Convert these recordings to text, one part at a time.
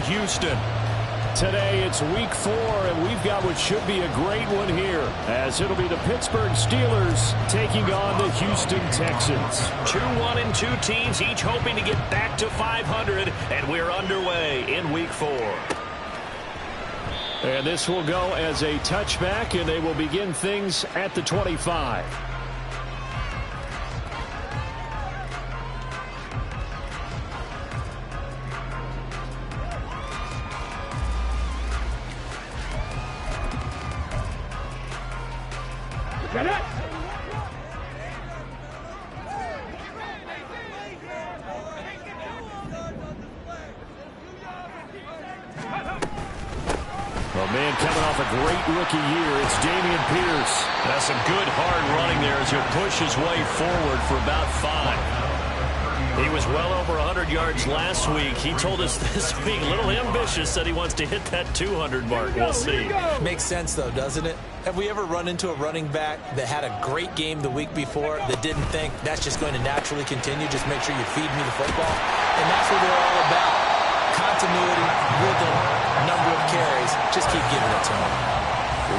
Houston. Today it's week 4, and we've got what should be a great one here, as it'll be the Pittsburgh Steelers taking on the Houston Texans. 2-1-2 teams, each hoping to get back to 500, and we're underway in week 4. And this will go as a touchback, and they will begin things at the 25. Get it! Well, man, coming off a great rookie year, it's Dameon Pierce. That's some good hard running there as he'll push his way forward for about 5. He was well over 100 yards last week. He told us this week, a little ambitious, said he wants to hit that 200 mark. We'll see. Makes sense, though, doesn't it? Have we ever run into a running back that had a great game the week before that didn't think that's just going to naturally continue? Just make sure you feed me the football. And that's what they're all about. Continuity, rhythm, number of carries. Just keep giving it to him.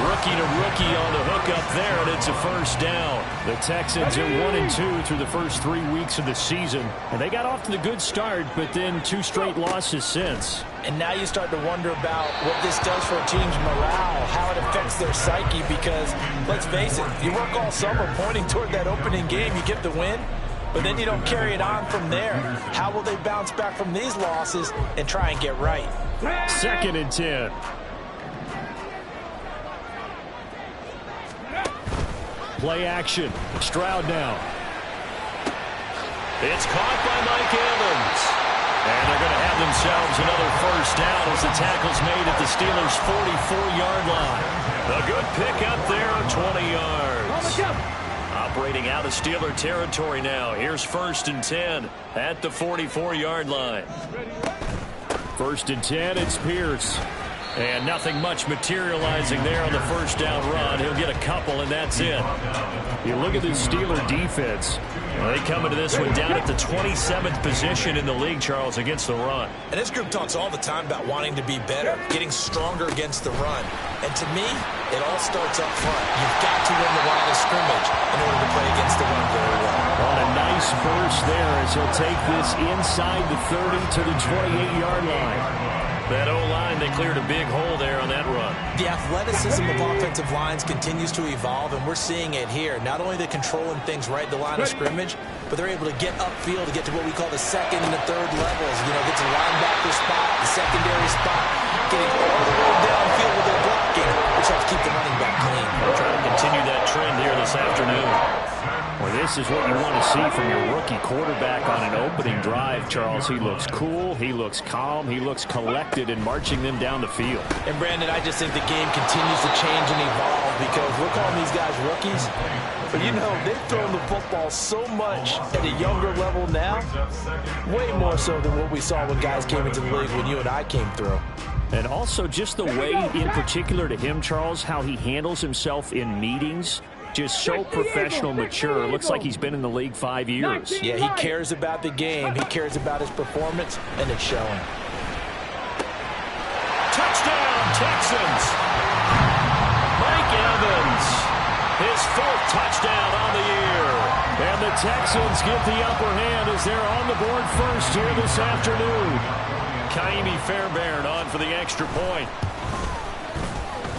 Rookie to rookie on the hook up there, and it's a first down. The Texans are 1-2 through the first 3 weeks of the season, and they got off to the good start, but then 2 straight losses since. And now you start to wonder about what this does for a team's morale, how it affects their psyche, because, let's face it, you work all summer pointing toward that opening game, you get the win, but then you don't carry it on from there. How will they bounce back from these losses and try and get right? 2nd and 10. Play action. Stroud now. It's caught by Mike Evans. And they're going to have themselves another first down as the tackle's made at the Steelers' 44-yard line. A good pick up there on 20 yards. Operating out of Steeler territory now. Here's 1st and 10 at the 44-yard line. 1st and 10, it's Pierce. And nothing much materializing there on the first down run. He'll get a couple, and that's it. You look at the Steeler defense. Well, they come into this one down at the 27th position in the league, Charles, against the run. And this group talks all the time about wanting to be better, getting stronger against the run. And to me, it all starts up front. You've got to win the line of scrimmage in order to play against the run very well. On a nice burst there as he'll take this inside the 30 to the 28-yard line. That O-line, they cleared a big hole there on that run. The athleticism of offensive lines continues to evolve, and we're seeing it here. Not only they're controlling things right at the line of scrimmage, but they're able to get upfield to get to what we call the 2nd and the 3rd levels. You know, get to the linebacker spot, the secondary spot, getting all the way downfield with their blocking, which helps keep the running back clean. We're trying to continue that trend here this afternoon. Well, this is what you want to see from your rookie quarterback on an opening drive, Charles. He looks cool, he looks calm, he looks collected in marching them down the field. And, Brandon, I just think the game continues to change and evolve because we're calling these guys rookies. But, you know, they've thrown the football so much at a younger level now, way more so than what we saw when guys came into the league when you and I came through. And also just the way, in particular to him, Charles, how he handles himself in meetings. Just so professional, mature. Looks like he's been in the league 5 years. Yeah, he cares about the game. He cares about his performance, and it's showing. Touchdown, Texans. Mike Evans, his 4th touchdown on the year. And the Texans get the upper hand as they're on the board first here this afternoon. Kaimi Fairbairn on for the extra point.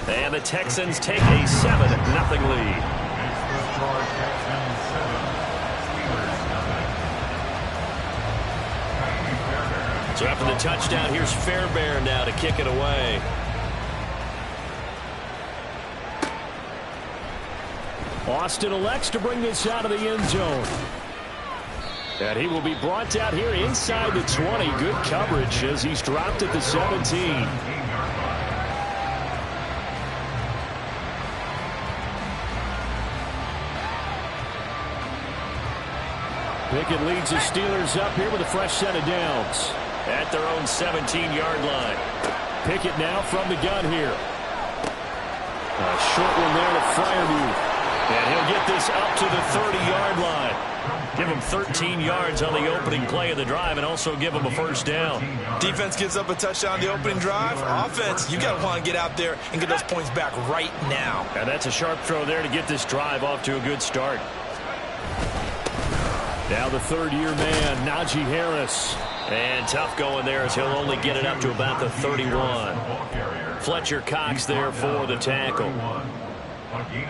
And the Texans take a 7-0 lead. So after the touchdown, here's Fairbairn now to kick it away. Austin elects to bring this out of the end zone. And he will be brought out here inside the 20. Good coverage as he's dropped at the 17. Pickett leads the Steelers up here with a fresh set of downs. At their own 17-yard line. Pickett now from the gun here. A short one there to Freiermuth. And he'll get this up to the 30-yard line. Give him 13 yards on the opening play of the drive and also give him a first down. Defense gives up a touchdown on the opening drive. Offense, you got to want to get out there and get those points back right now. And that's a sharp throw there to get this drive off to a good start. Now the third-year man, Najee Harris. And tough going there as he'll only get it up to about the 31. Fletcher Cox there for the tackle.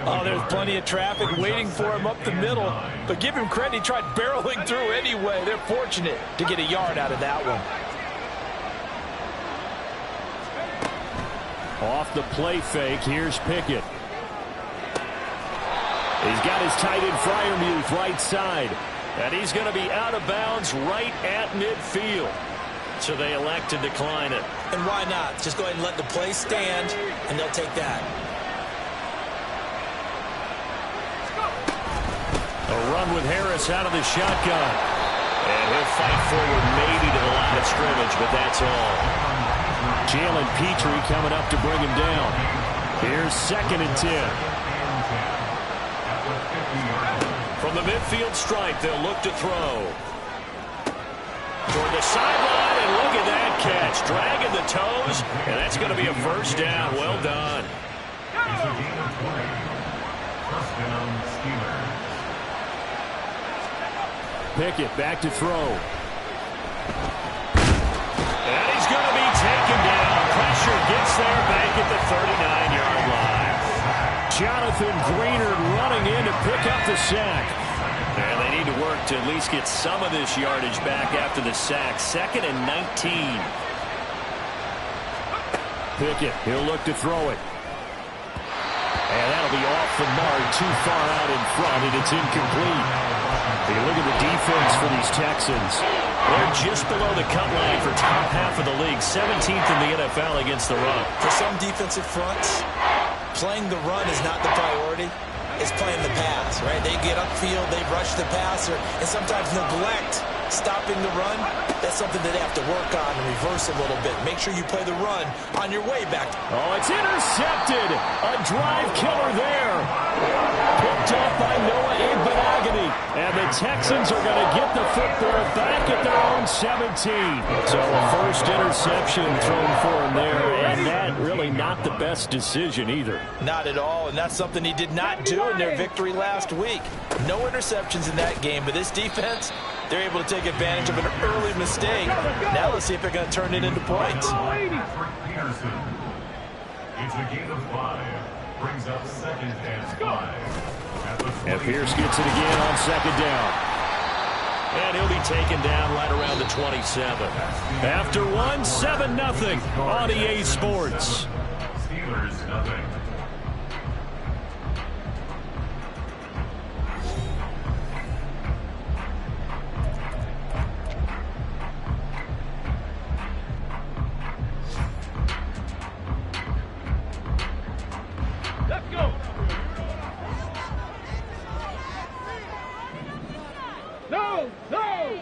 Oh, there's plenty of traffic waiting for him up the middle. But give him credit, he tried barreling through anyway. They're fortunate to get a yard out of that one. Off the play fake, here's Pickett. He's got his tight end Freiermuth right side. And he's going to be out of bounds right at midfield. So they elect to decline it. And why not? Just go ahead and let the play stand, and they'll take that. A run with Harris out of the shotgun. And he'll fight forward maybe to the line of scrimmage, but that's all. Jalen Petrie coming up to bring him down. Here's 2nd and 10. From the midfield stripe, they'll look to throw. Toward the sideline, and look at that catch. Dragging the toes, and that's going to be a first down. Well done. Pickett back to throw. And he's going to be taken down. Pressure gets there back at the 39-yard line. Jonathan Greenard running in to pick up the sack. And they need to work to at least get some of this yardage back after the sack. 2nd and 19. Pickett, he'll look to throw it. And that'll be off the mark, too far out in front, and it's incomplete. You look at the defense for these Texans. They're just below the cut line for top half of the league. 17th in the NFL against the run. For some defensive fronts, playing the run is not the priority. It's playing the pass, right? They get upfield, they rush the passer, and sometimes neglect stopping the run. That's something that they have to work on and reverse a little bit. Make sure you play the run on your way back. Oh, it's intercepted. A drive killer there. Picked up by Noah Igbenogany. And the Texans are going to get the football back at their own 17. So a first interception thrown for him there, and that really not the best decision either. Not at all, and that's something he did not do in their victory last week. No interceptions in that game, but this defense, they're able to take advantage of an early mistake. Now let's see if they're going to turn it into points. It's a gain of 5. Brings up 2nd and 5. And Pierce gets it again on 2nd down. And he'll be taken down right around the 27. After one, 7-0 on EA Sports. Steelers nothing. Let's go. No, no.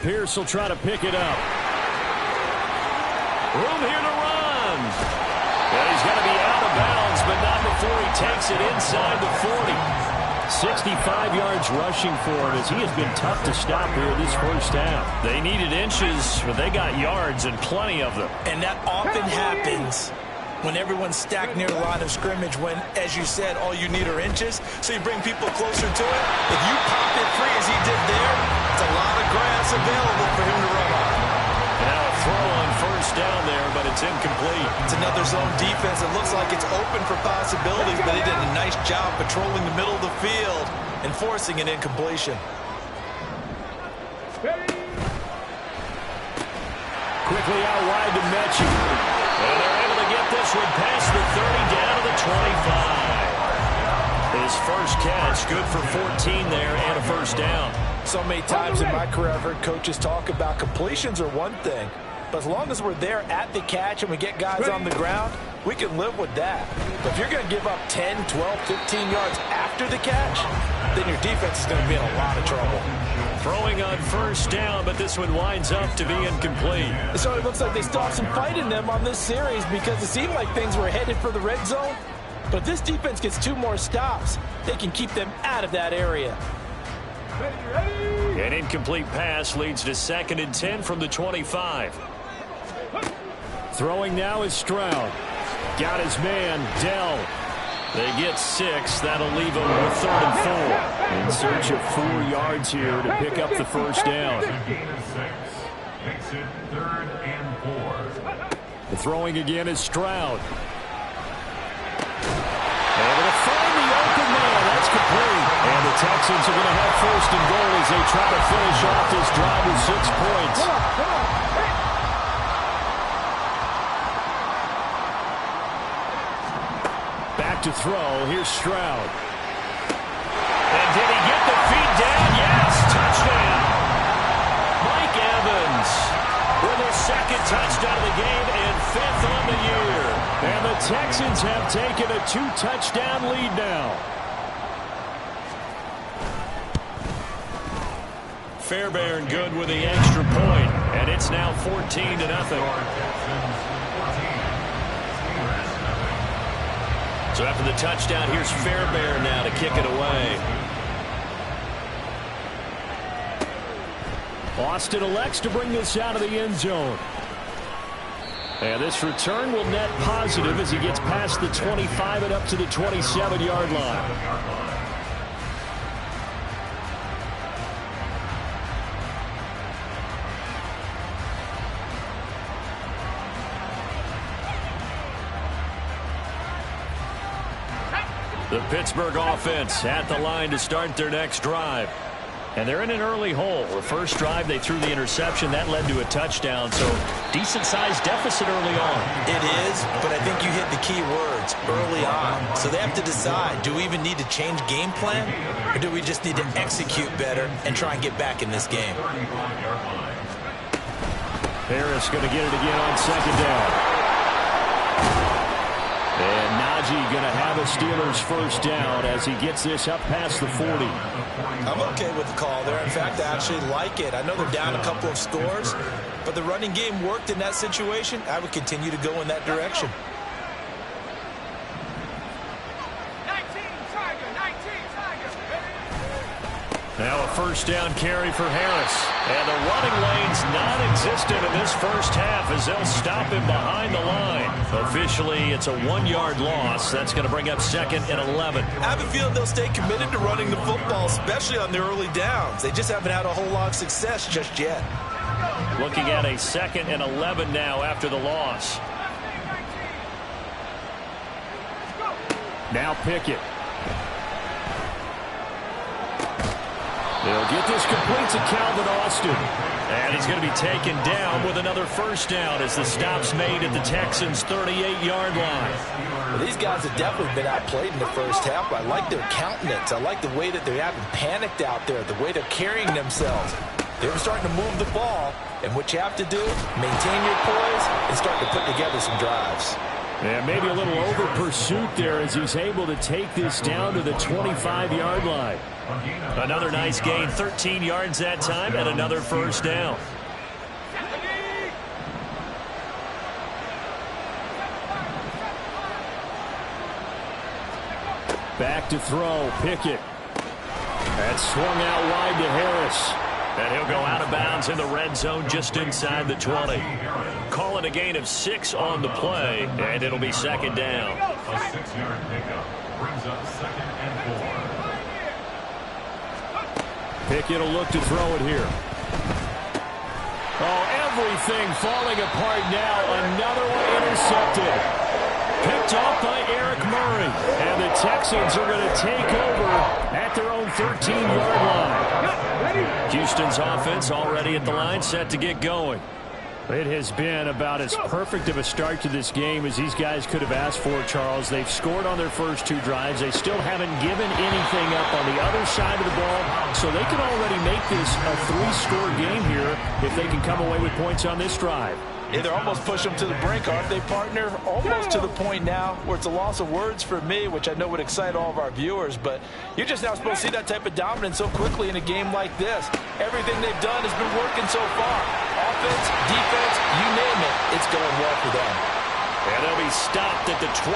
Pierce will try to pick it up. Room here to run. And he's going to be out of bounds, but not before he takes it inside the 40. 65 yards rushing for him as he has been tough to stop here this first half. They needed inches, but they got yards and plenty of them. And that often happens when everyone's stacked near the line of scrimmage when, as you said, all you need are inches. So you bring people closer to it. If you pop it free as he did there, it's a lot of grass available for him to run on. Now a throw on first down there, but it's incomplete. It's another zone defense. It looks like it's open for possibilities, but they did a nice job patrolling the middle of the field and forcing an incompletion. Quickly out wide to Mechie. And they're able to get this one past the 30 down to the 25. His first catch, good for 14 there and a first down. So many times in my career I've heard coaches talk about completions are one thing, but as long as we're there at the catch and we get guys on the ground, we can live with that. But if you're going to give up 10, 12, 15 yards after the catch, then your defense is going to be in a lot of trouble. Throwing on first down, but this one winds up to be incomplete. So it looks like they still have some fight in them on this series because it seemed like things were headed for the red zone. But if this defense gets 2 more stops, they can keep them out of that area. An incomplete pass leads to 2nd and 10 from the 25. Throwing now is Stroud. Got his man, Dell. They get 6. That'll leave them with 3rd and 4. In search of 4 yards here to pick up the first down. Gain of 6. Makes it 3rd and 4. The throwing again is Stroud. Able to find the open man. That's complete. And the Texans are going to have 1st and goal as they try to finish off this drive with 6 points. Back to throw. Here's Stroud. And did he get the feet down? Yes, touchdown. Mike Evans with his 2nd touchdown of the game and 5th on the year. And the Texans have taken a 2-touchdown lead now. Fairbairn good with the extra point, and it's now 14-0. So after the touchdown, here's Fairbairn now to kick it away. Austin elects to bring this out of the end zone. And this return will net positive as he gets past the 25 and up to the 27-yard line. The Pittsburgh offense at the line to start their next drive. And they're in an early hole. The first drive, they threw the interception. That led to a touchdown, so decent-sized deficit early on. It is, but I think you hit the key words, early on. So they have to decide, do we even need to change game plan, or do we just need to execute better and try and get back in this game? Harris going to get it again on 2nd down. And Najee going to have a Steelers first down as he gets this up past the 40. I'm okay with the call there. In fact, I actually like it. I know they're down a couple of scores, but the running game worked in that situation. I would continue to go in that direction. Now a first down carry for Harris. And the running lane's non-existent in this first half as they'll stop him behind the line. Officially, it's a 1-yard loss. That's going to bring up 2nd and 11. I have a feeling they'll stay committed to running the football, especially on their early downs. They just haven't had a whole lot of success just yet. Looking at a 2nd and 11 now after the loss. Now Pickett. They'll get this complete to Calvin Austin. And he's going to be taken down with another first down as the stop's made at the Texans' 38-yard line. Well, these guys have definitely been outplayed in the first half. I like their countenance. I like the way that they haven't panicked out there, the way they're carrying themselves. They're starting to move the ball, and what you have to do, maintain your poise and start to put together some drives. And maybe a little over pursuit there as he's able to take this down to the 25-yard line. Another nice gain, 13 yards that time, and another first down. Back to throw, Pickett. That's swung out wide to Harris. And he'll go out of bounds in the red zone just inside the 20. Calling a gain of 6 on the play, and it'll be 2nd down. A 6-yard pickup brings up 2nd and 4. Pickett will look to throw it here. Oh, everything falling apart now. Another one intercepted. Picked off by Eric Murray. And the Texans are going to take over at their own 13-yard line. Houston's offense already at the line, set to get going. It has been about as perfect of a start to this game as these guys could have asked for, Charles. They've scored on their first 2 drives. They still haven't given anything up on the other side of the ball, so they can already make this a 3-score game here if they can come away with points on this drive. Yeah, they're almost pushing them to the brink, aren't they, partner? Almost to the point now where it's a loss of words for me, which I know would excite all of our viewers, but you're just now supposed to see that type of dominance so quickly in a game like this. Everything they've done has been working so far. Offense, defense, you name it, it's going well for them. And they'll be he stopped at the 28.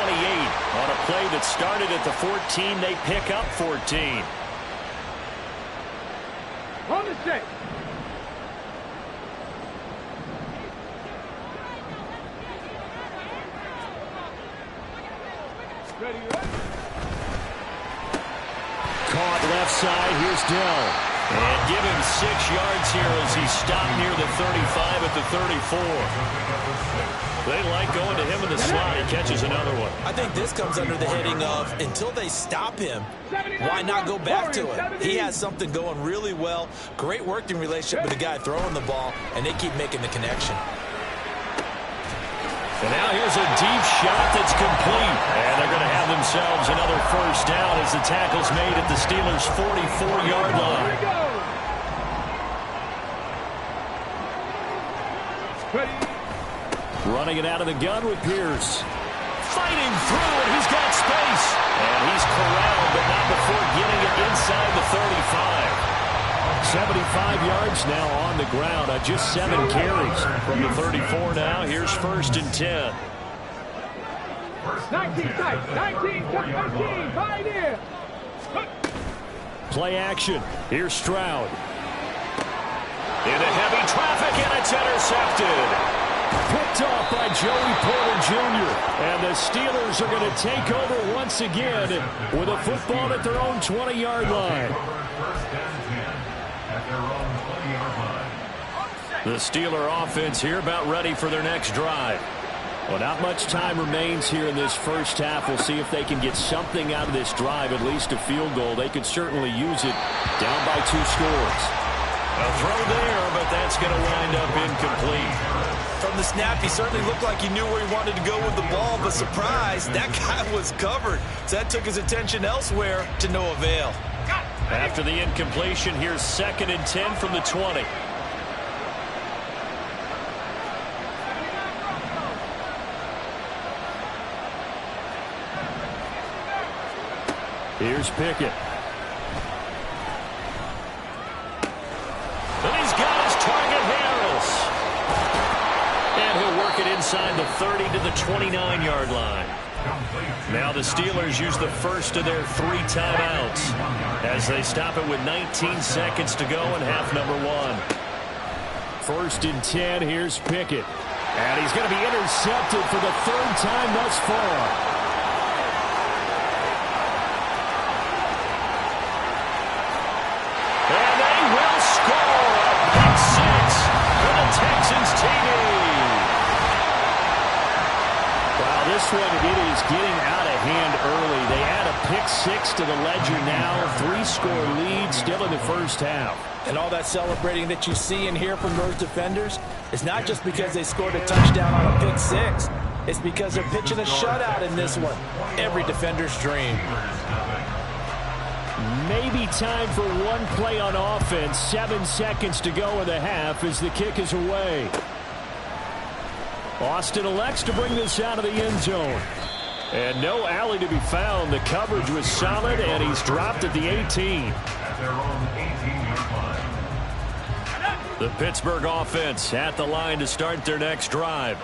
On a play that started at the 14, they pick up 14. On the check. Ready, Caught left side. Here's Dell. And give him 6 yards here as he stopped near the 35 at the 34. They like going to him in the slot. He catches another one. I think this comes under the heading of until they stop him, why not go back to it? He has something going really well. Great working relationship with the guy throwing the ball, and they keep making the connection. And now here's a deep shot that's complete. And they're going to have themselves another first down as the tackle's made at the Steelers' 44-yard line. Running it out of the gun with Pierce. Fighting through, and he's got space. And he's corralled, but not before getting it inside the 35. 75 yards now on the ground on just 7 carries. From the 34 now, here's 1st and 10. 19 tight, 19, 19, right here. Play action. Here's Stroud. Into heavy traffic, and it's intercepted. Picked off by Joey Porter Jr. And the Steelers are going to take over once again with a football at their own 20-yard line. The Steeler offense here about ready for their next drive. Well, not much time remains here in this first half. We'll see if they can get something out of this drive, at least a field goal. They could certainly use it down by 2 scores. A throw there, but that's going to wind up incomplete. From the snap, he certainly looked like he knew where he wanted to go with the ball, but surprise, that guy was covered. So that took his attention elsewhere to no avail. After the incompletion, here's 2nd and 10 from the 20. Here's Pickett. And he's got his target, Harris. And he'll work it inside the 30 to the 29-yard line. Now the Steelers use the first of their 3 timeouts as they stop it with 19 seconds to go in half number 1. 1st and 10, here's Pickett. And he's going to be intercepted for the 3rd time thus far. And they will score a pick 6 for the Texans TV. Wow, this one, it is getting out of hand early. They add a pick 6 to the ledger now. 3-score lead still in the first half. And all that celebrating that you see and hear from those defenders is not just because they scored a touchdown on a pick 6. It's because they're pitching a shutout in this one. Every defender's dream. Maybe time for one play on offense. 7 seconds to go in the half as the kick is away. Austin elects to bring this out of the end zone. And no alley to be found. The coverage was solid, and he's dropped at the 18. The Pittsburgh offense at the line to start their next drive.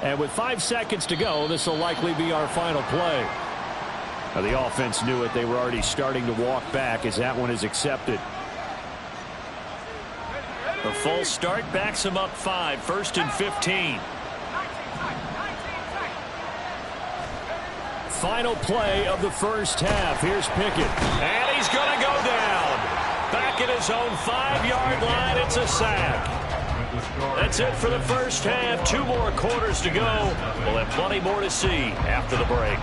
And with 5 seconds to go, this will likely be our final play. Now, the offense knew it. They were already starting to walk back as that one is accepted. The false start backs him up 5. 1st and 15. Final play of the first half. Here's Pickett. And he's going to go down. Back at his own 5-yard line. It's a sack. That's it for the first half. 2 more quarters to go. We'll have plenty more to see after the break.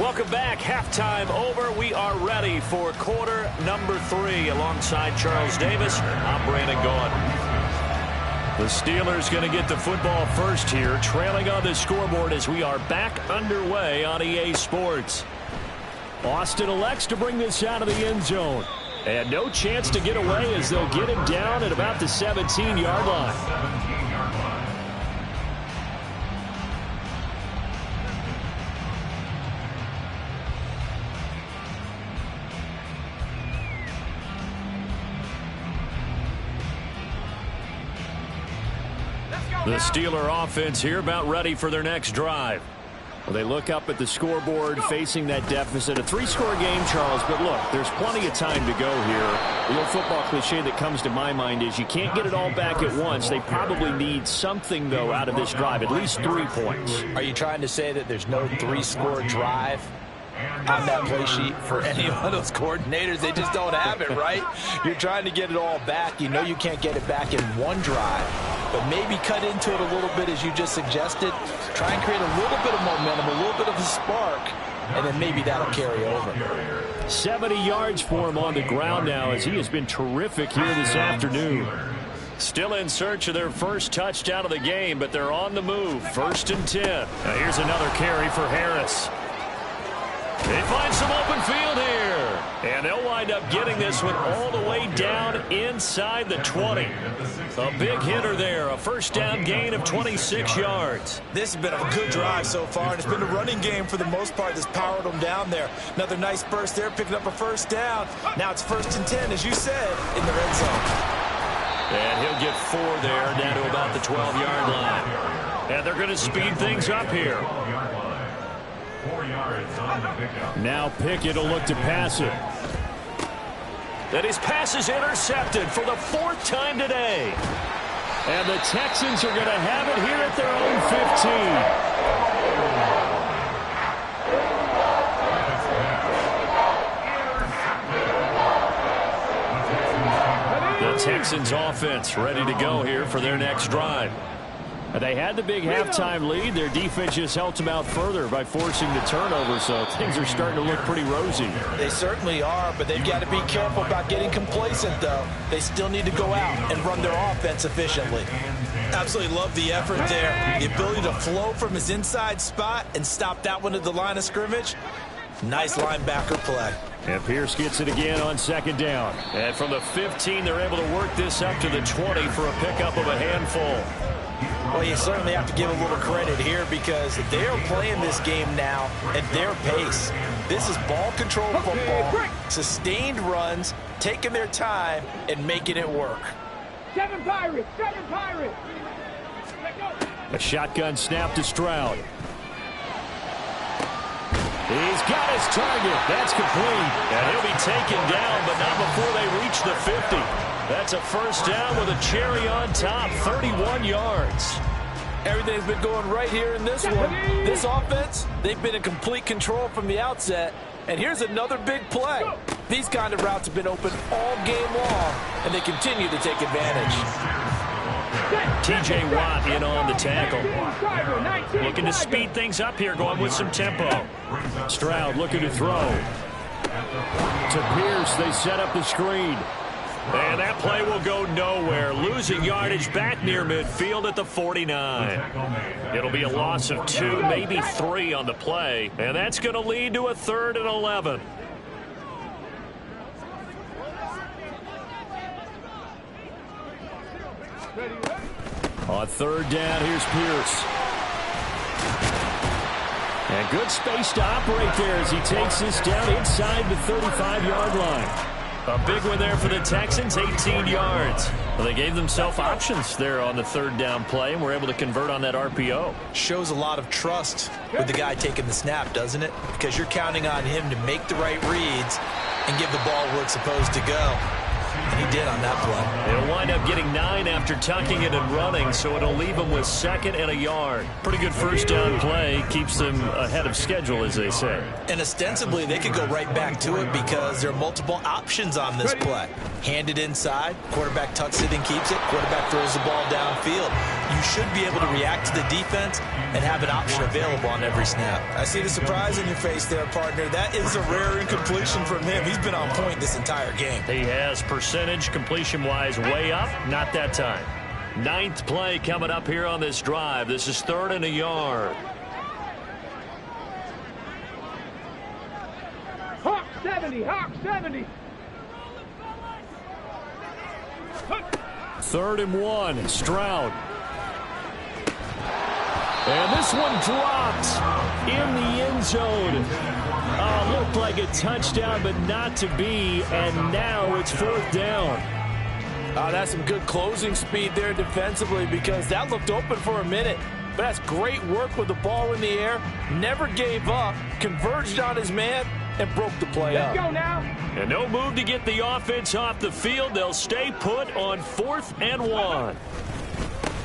Welcome back. Halftime over. We are ready for quarter number 3. Alongside Charles Davis, I'm Brandon Gaughan. The Steelers going to get the football first here, trailing on the scoreboard as we are back underway on EA Sports. Austin elects to bring this out of the end zone. And no chance to get away as they'll get him down at about the 17-yard line. 17-yard line. The Steeler offense here about ready for their next drive. Well, they look up at the scoreboard facing that deficit. A 3-score game, Charles, but look, there's plenty of time to go here. The old football cliche that comes to my mind is you can't get it all back at once. They probably need something, though, out of this drive, at least 3 points. Are you trying to say that there's no 3-score drive on that play sheet for any one of those coordinators? They just don't have it, right? You're trying to get it all back. You know you can't get it back in one drive, but maybe cut into it a little bit as you just suggested. Try and create a little bit of momentum, a little bit of a spark, and then maybe that'll carry over. 70 yards for him on the ground now as he has been terrific here this afternoon. Still in search of their first touchdown of the game, but they're on the move. 1st and 10. Now here's another carry for Harris. They find some open field here. And they'll wind up getting this one all the way down inside the 20. A big hitter there. A first down gain of 26 yards. This has been a good drive so far, and it's been a running game for the most part that's powered them down there. Another nice burst there, picking up a first down. Now it's 1st and 10, as you said, in the red zone. And he'll get 4 there, down to about the 12-yard line. And they're going to speed things up here. 4 yards on the pickup. Now Pickett will look to pass it. And his pass is intercepted for the 4th time today. And the Texans are going to have it here at their own 15. The Texans offense ready to go here for their next drive. They had the big halftime lead. Their defense just helped them out further by forcing the turnover, so things are starting to look pretty rosy. They certainly are, but they've got to be careful about getting complacent, though. They still need to go out and run their offense efficiently. Absolutely love the effort there. The ability to flow from his inside spot and stop that one at the line of scrimmage. Nice linebacker play. And Pierce gets it again on 2nd down. And from the 15, they're able to work this up to the 20 for a pickup of a handful. Well, you certainly have to give a little credit here because they are playing this game now at their pace. This is ball control football, sustained runs, taking their time, and making it work. 7 Pirates! 7 Pirates! A shotgun snap to Stroud. He's got his target. That's complete. And he'll be taken down, but not before they reach the 50. That's a first down with a cherry on top, 31 yards. Everything's been going right here in this one. This offense, they've been in complete control from the outset. And here's another big play. These kind of routes have been open all game long, and they continue to take advantage. T.J. Watt in on the tackle. Looking to speed things up here, going with some tempo. Stroud looking to throw. To Pierce, they set up the screen. And that play will go nowhere. Losing yardage back near midfield at the 49. It'll be a loss of 2, maybe 3 on the play. And that's going to lead to a 3rd and 11. On 3rd down, here's Pierce. And good space to operate there as he takes this down inside the 35-yard line. A big one there for the Texans, 18 yards. Well, they gave themselves options there on the 3rd down play and were able to convert on that RPO. Shows a lot of trust with the guy taking the snap, doesn't it? Because you're counting on him to make the right reads and give the ball where it's supposed to go. And he did on that play. They'll wind up getting 9 after tucking it and running, so it'll leave them with 2nd and a yard. Pretty good first down play. Keeps them ahead of schedule, as they say. And ostensibly, they could go right back to it because there are multiple options on this play. Hand it inside, quarterback tucks it and keeps it, quarterback throws the ball downfield. You should be able to react to the defense and have an option available on every snap. I see the surprise in your face there, partner. That is a rare incompletion from him. He's been on point this entire game. He has percentage completion-wise way up, not that time. 9th play coming up here on this drive. This is 3rd and a yard. Hawk 70, Hawk 70. 3rd and 1. Stroud. And this one dropped in the end zone. Looked like a touchdown, but not to be. And now it's 4th down. That's some good closing speed there defensively, because that looked open for a minute. But that's great work with the ball in the air. Never gave up, converged on his man, and broke the play up. Let's go now. And no move to get the offense off the field. They'll stay put on 4th and 1.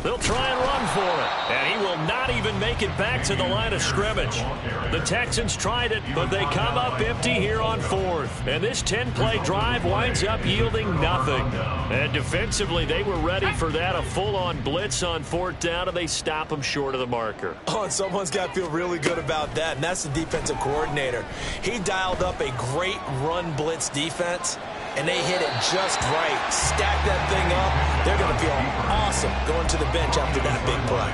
They'll try and run for it. And he will not even make it back to the line of scrimmage. The Texans tried it, but they come up empty here on 4th. And this 10-play drive winds up yielding nothing. And defensively, they were ready for that. A full-on blitz on 4th down, and they stop them short of the marker. Oh, and someone's got to feel really good about that, and that's the defensive coordinator. He dialed up a great run blitz defense, and they hit it just right. Stack that thing up. They're going to feel awesome going to the bench after that big play.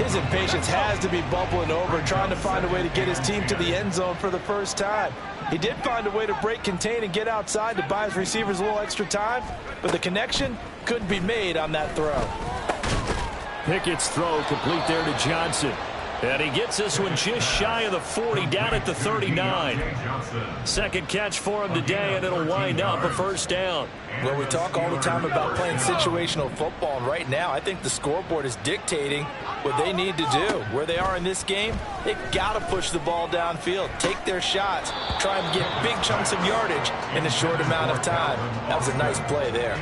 His impatience has to be bubbling over, trying to find a way to get his team to the end zone for the first time. He did find a way to break contain and get outside to buy his receivers a little extra time, but the connection couldn't be made on that throw. Pickett's throw complete there to Johnson. And he gets this one just shy of the 40, down at the 39. Second catch for him today, and it'll wind up a 1st down. Well, we talk all the time about playing situational football, and right now I think the scoreboard is dictating what they need to do. Where they are in this game, they've got to push the ball downfield, take their shots, try and get big chunks of yardage in a short amount of time. That was a nice play there.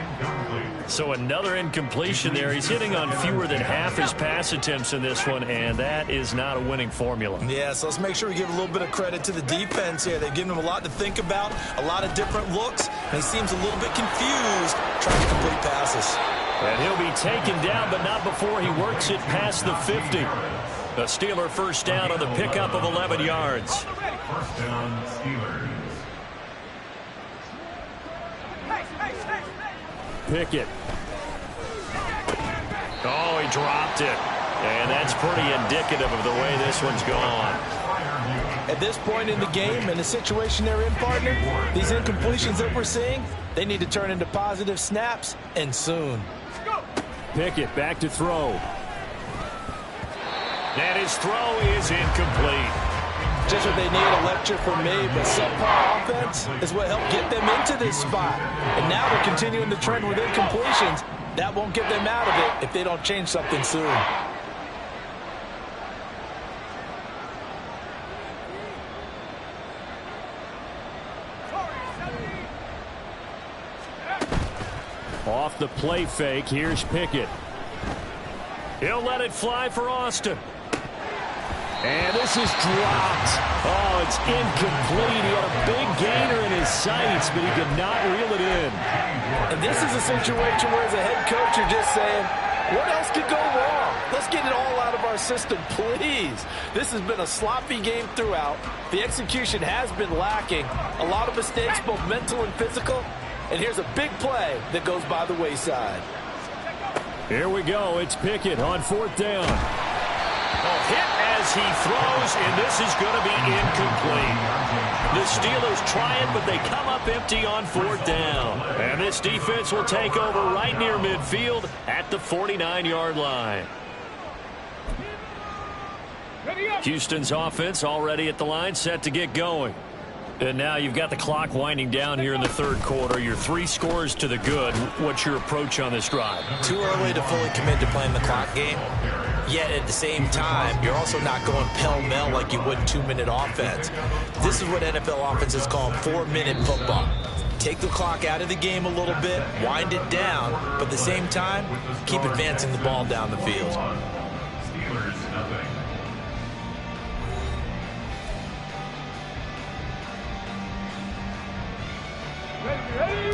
So another incompletion there. He's hitting on fewer than half his pass attempts in this one, and that is not a winning formula. Yeah, so let's make sure we give a little bit of credit to the defense here. They've given him a lot to think about, a lot of different looks, and he seems a little bit confused trying to complete passes. And he'll be taken down, but not before he works it past the 50. A Steeler 1st down on the pickup of 11 yards. 1st down, Steelers. Pickett. Oh, he dropped it. And that's pretty indicative of the way this one's gone. At this point in the game and the situation they're in, partner, these incompletions that we're seeing, they need to turn into positive snaps, and soon. Pickett back to throw. And his throw is incomplete. Just what they need, a lecture from me, but subpar offense is what helped get them into this spot. And now they're continuing the trend with incompletions. That won't get them out of it if they don't change something soon. Off the play fake, here's Pickett. He'll let it fly for Austin. And this is dropped. Oh, it's incomplete. He had a big gainer in his sights, but he could not reel it in. And this is a situation where, as a head coach, you're just saying, what else could go wrong? Let's get it all out of our system, please. This has been a sloppy game throughout. The execution has been lacking. A lot of mistakes, both mental and physical. And here's a big play that goes by the wayside. Here we go. It's Pickett on 4th down. Hit as he throws, and this is going to be incomplete. The Steelers try it, but they come up empty on 4th down. And this defense will take over right near midfield at the 49-yard line. Houston's offense already at the line, set to get going. And now you've got the clock winding down here in the 3rd quarter. You're 3 scores to the good. What's your approach on this drive? Too early to fully commit to playing the clock game. Yet at the same time, you're also not going pell-mell like you would 2-minute offense. This is what NFL offenses call 4-minute football. Take the clock out of the game a little bit, wind it down, but at the same time, keep advancing the ball down the field. Steelers, nothing.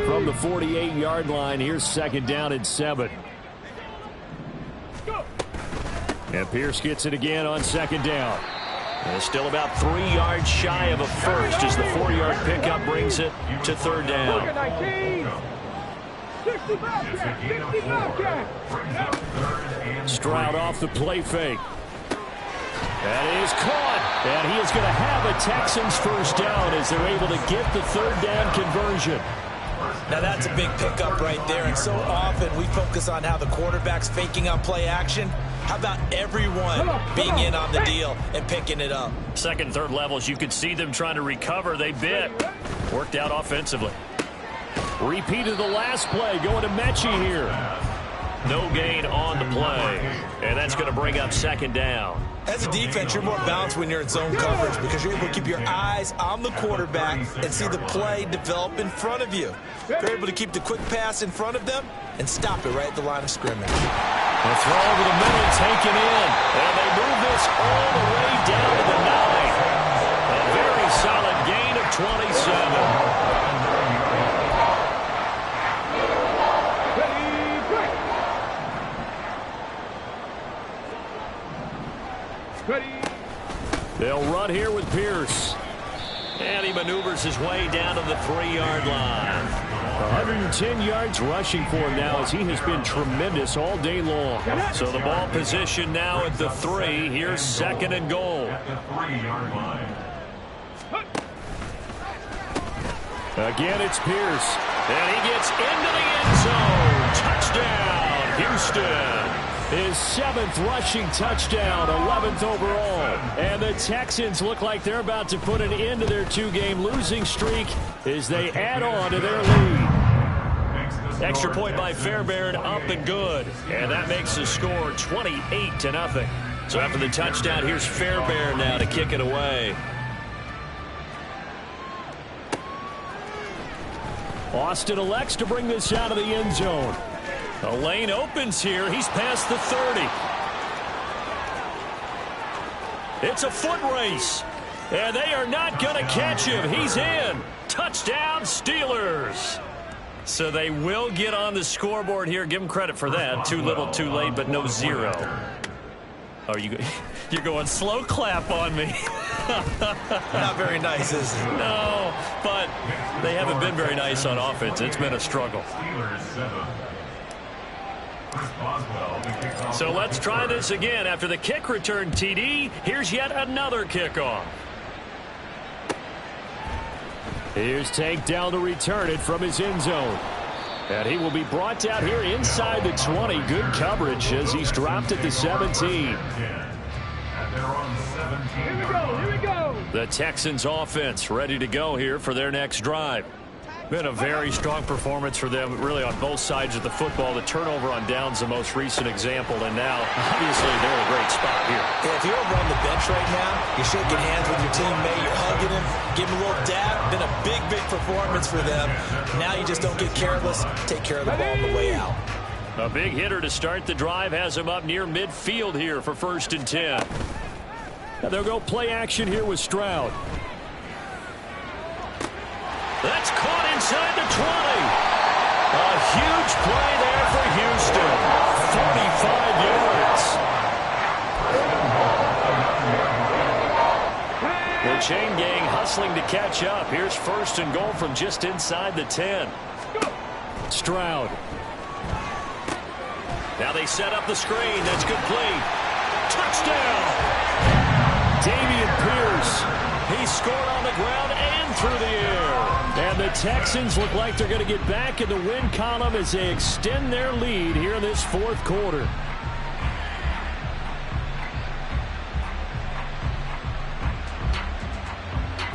From the 48-yard line, here's 2nd down and 7. And Pierce gets it again on 2nd down. And still about 3 yards shy of a first as the 4-yard pickup brings it to 3rd down. 60 Stroud off the play fake. That is caught. And he is going to have a Texans 1st down as they're able to get the 3rd down conversion. Now that's a big pickup right there, and so often we focus on how the quarterback's faking on play action. How about everyone being in on the deal and picking it up? Second, third levels, you could see them trying to recover. They bit. Worked out offensively. Repeat of the last play, going to Mechie here. No gain on the play, and that's going to bring up second down. As a defense, you're more balanced when you're in zone coverage because you're able to keep your eyes on the quarterback and see the play develop in front of you. You're able to keep the quick pass in front of them and stop it right at the line of scrimmage. The throw over the middle taken in, and they move this all the way down to the 9. A very solid gain of 27. They'll run here with Pierce. And he maneuvers his way down to the 3-yard line. 110 yards rushing for him now as he has been tremendous all day long. So the ball position now at the 3. Here's second and goal. At the 3-yard line. Again, it's Pierce. And he gets into the end zone. Touchdown, Houston. His 7th rushing touchdown, 11th overall. And the Texans look like they're about to put an end to their 2-game losing streak as they add on to their lead. Extra point by Fairbairn, up and good. And that makes the score 28-0. So after the touchdown, here's Fairbairn now to kick it away. Austin elects to bring this out of the end zone. The lane opens here. He's past the 30. It's a foot race. And they are not going to catch him. He's in. Touchdown, Steelers. So they will get on the scoreboard here. Give them credit for that. Too little, too late, but no 0. Oh, you're going slow clap on me. Not very nice, is it? No, but they haven't been very nice on offense. It's been a struggle. Steelers 7. So let's try this again. After the kick return TD, here's yet another kickoff. Here's Tank down to return it from his end zone. And he will be brought down here inside the 20. Good coverage as he's dropped at the 17. Here we go. The Texans offense ready to go here for their next drive. Been a very strong performance for them, really, on both sides of the football. The turnover on downs, the most recent example, and now, obviously, they're in a great spot here. Yeah, if you're over on the bench right now, you're shaking hands with your teammate, you're hugging him, giving him a little dab. Been a big, big performance for them. Now you just don't get careless. Take care of the ball on the way out. A big hitter to start the drive has him up near midfield here for 1st and 10. Now they'll go play action here with Stroud. That's caught inside the 20. A huge play there for Houston. 45 yards. The chain gang hustling to catch up. Here's 1st and goal from just inside the 10. Stroud. Now they set up the screen. That's complete. Touchdown. Dameon Pierce. He scored on the ground and through the air. And the Texans look like they're going to get back in the win column as they extend their lead here in this 4th quarter.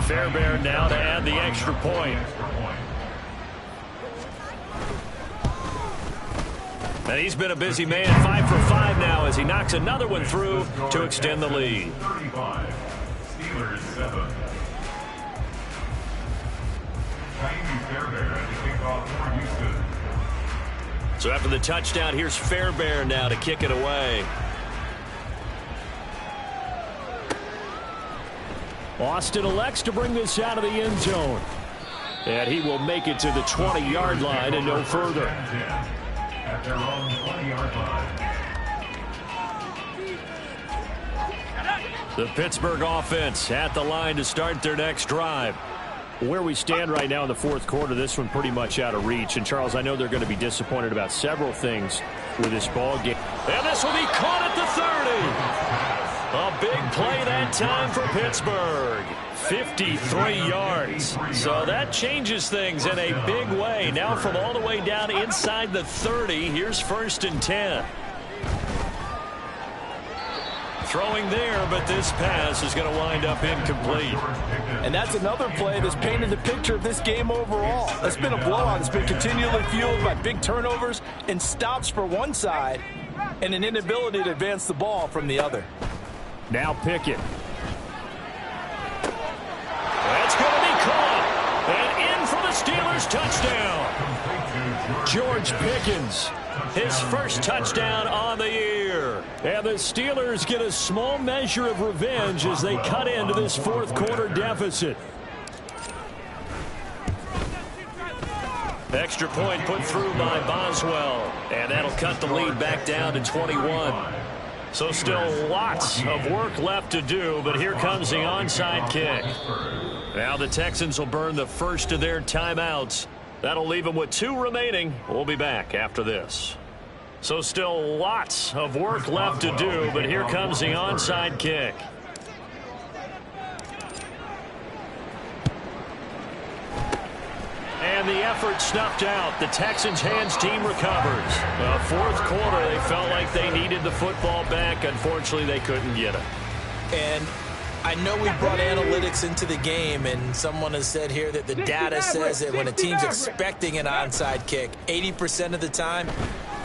Fairbairn now to add the extra point. And he's been a busy man, 5 for 5 now as he knocks another one through to extend the lead. 35. Steelers 7. Fairbairn to kick off for Houston. So after the touchdown, here's Fairbairn now to kick it away. Austin elects to bring this out of the end zone. And he will make it to the 20-yard line and no further. At their own 20-yard line. The Pittsburgh offense at the line to start their next drive. Where we stand right now in the 4th quarter, this one pretty much out of reach. And, Charles, I know they're going to be disappointed about several things with this ball game. And this will be caught at the 30. A big play that time for Pittsburgh. 53 yards. So that changes things in a big way. Now from all the way down inside the 30, here's 1st and 10. Throwing there, but this pass is going to wind up incomplete. And that's another play that's painted the picture of this game overall. It's been a blowout. It's been continually fueled by big turnovers and stops for one side and an inability to advance the ball from the other. Now Pickett. That's going to be caught. And in for the Steelers touchdown. George Pickens, his first touchdown on the year. And the Steelers get a small measure of revenge as they cut into this fourth quarter deficit. Extra point put through by Boswell. And that'll cut the lead back down to 21. So still lots of work left to do, but here comes the onside kick. Now the Texans will burn the first of their timeouts. That'll leave them with 2 remaining. We'll be back after this. So still lots of work left to do, but here comes the onside kick. And the effort snuffed out. The Texans' hands team recovers. Fourth quarter, they felt like they needed the football back. Unfortunately, they couldn't get it. And I know we brought analytics into the game, and someone has said here that the data says that when a team's expecting an onside kick, 80% of the time,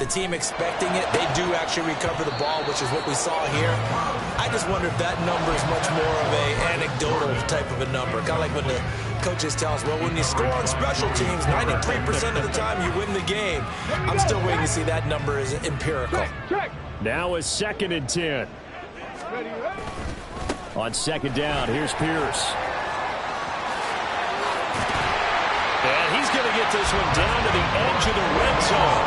the team expecting it, they do actually recover the ball, which is what we saw here. I just wonder if that number is much more of an anecdotal type of a number. Kind of like when the coaches tell us, well, when you score on special teams, 93% of the time you win the game. I'm still waiting to see that number is empirical. Now is 2nd and 10. On 2nd down, here's Pierce. And he's going to get this one down to the edge of the red zone.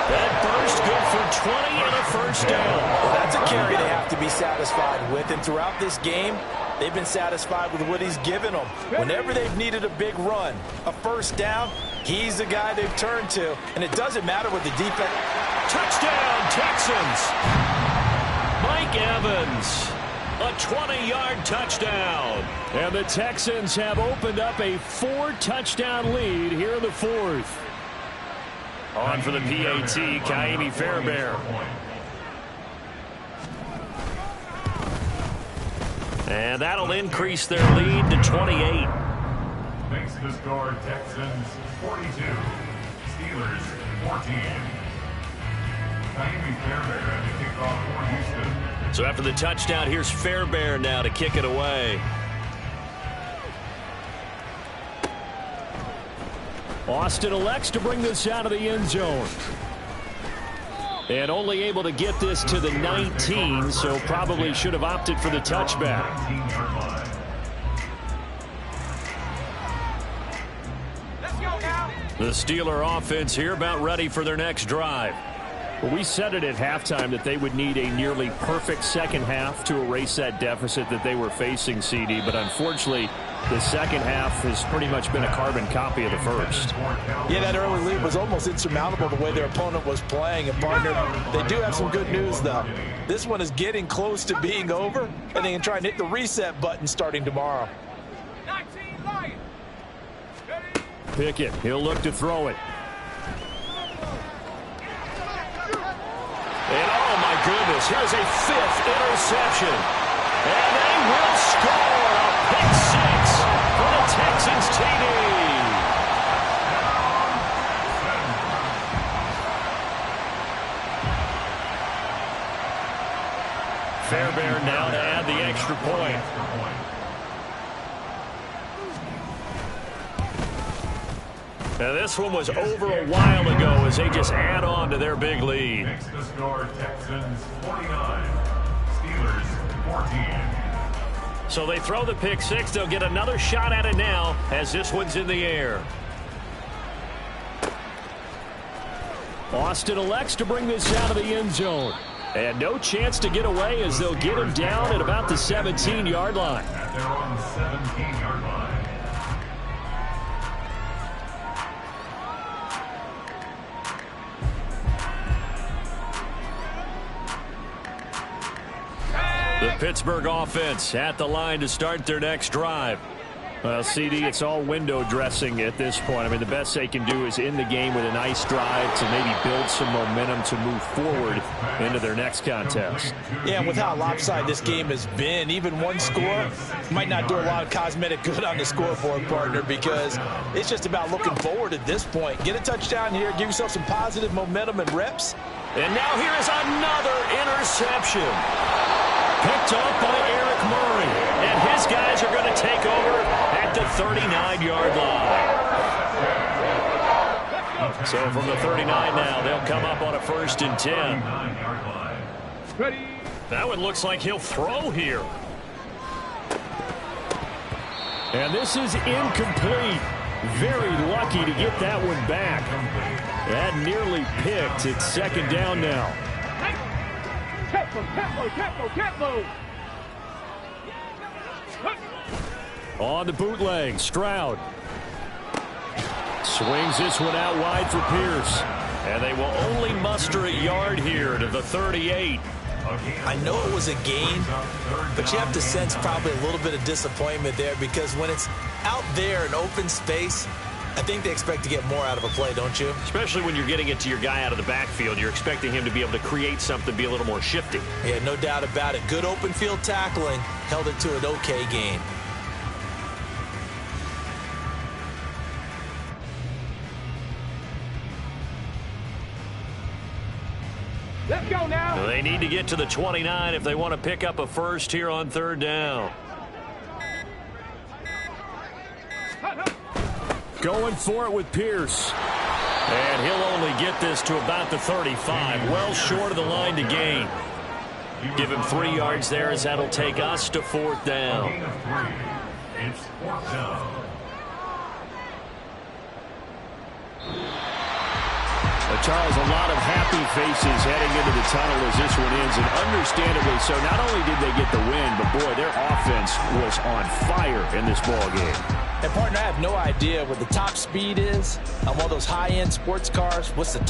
That burst good for 20 and a first down. Well, that's a carry they have to be satisfied with. And throughout this game, they've been satisfied with what he's given them. Whenever they've needed a big run, a first down, he's the guy they've turned to. And it doesn't matter what the defense. Touchdown, Texans. Mike Evans. A 20-yard touchdown. And the Texans have opened up a 4-touchdown lead here in the fourth. On for the PAT, Kaimi Fairbairn. And that'll increase their lead to 28. Makes the score Texans 42, Steelers 14. Kaimi Fairbairn to kick off for Houston. So after the touchdown, here's Fairbairn now to kick it away. Austin elects to bring this out of the end zone. And only able to get this to the 19, so probably should have opted for the touchback. The Steeler offense here about ready for their next drive. Well, we said it at halftime that they would need a nearly perfect second half to erase that deficit that they were facing, CD. But unfortunately, the second half has pretty much been a carbon copy of the first. Yeah, that early lead was almost insurmountable the way their opponent was playing. And, partner, they do have some good news, though. This one is getting close to being over, and they can try and hit the reset button starting tomorrow. Pickett, he'll look to throw it. And oh my goodness, here's a 5th interception. And they will score a pick 6 for the Texans TD. Fairbairn now to add the extra point. Now this one was over a while ago as they just add on to their big lead. Makes the score Texans 49, Steelers 14. So they throw the pick 6. They'll get another shot at it now as this one's in the air. Austin elects to bring this out of the end zone. And no chance to get away as they'll get him down at about the 17-yard line. At their own 17-yard line. The Pittsburgh offense at the line to start their next drive. Well, CD, it's all window dressing at this point. I mean, the best they can do is end the game with a nice drive to maybe build some momentum to move forward into their next contest. Yeah, and with how lopsided this game has been, even one score might not do a lot of cosmetic good on the scoreboard, partner, because it's just about looking forward at this point. Get a touchdown here, give yourself some positive momentum and reps. And now here is another interception. Picked off by Eric Murray. And his guys are going to take over at the 39-yard line. So from the 39 now, they'll come up on a 1st and 10. That one looks like he'll throw here. And this is incomplete. Very lucky to get that one back. That nearly picked. It's 2nd down now. Tempo. On the bootleg, Stroud. Swings this one out wide for Pierce. And they will only muster a yard here to the 38. I know it was a gain, but you have to sense probably a little bit of disappointment there, because when it's out there in open space, I think they expect to get more out of a play, don't you? Especially when you're getting it to your guy out of the backfield. You're expecting him to be able to create something, be a little more shifty. Yeah, no doubt about it. Good open field tackling, held it to an okay gain. Let's go now. They need to get to the 29 if they want to pick up a first here on 3rd down. Going for it with Pierce. And he'll only get this to about the 35. Well short of the line to gain. Give him 3 yards there, as that'll take us to 4th down. It's 4th down. Charles, a lot of happy faces heading into the tunnel as this one ends, and understandably so. Not only did they get the win, but boy, their offense was on fire in this ball game. And partner, I have no idea what the top speed is on one of those high-end sports cars. What's the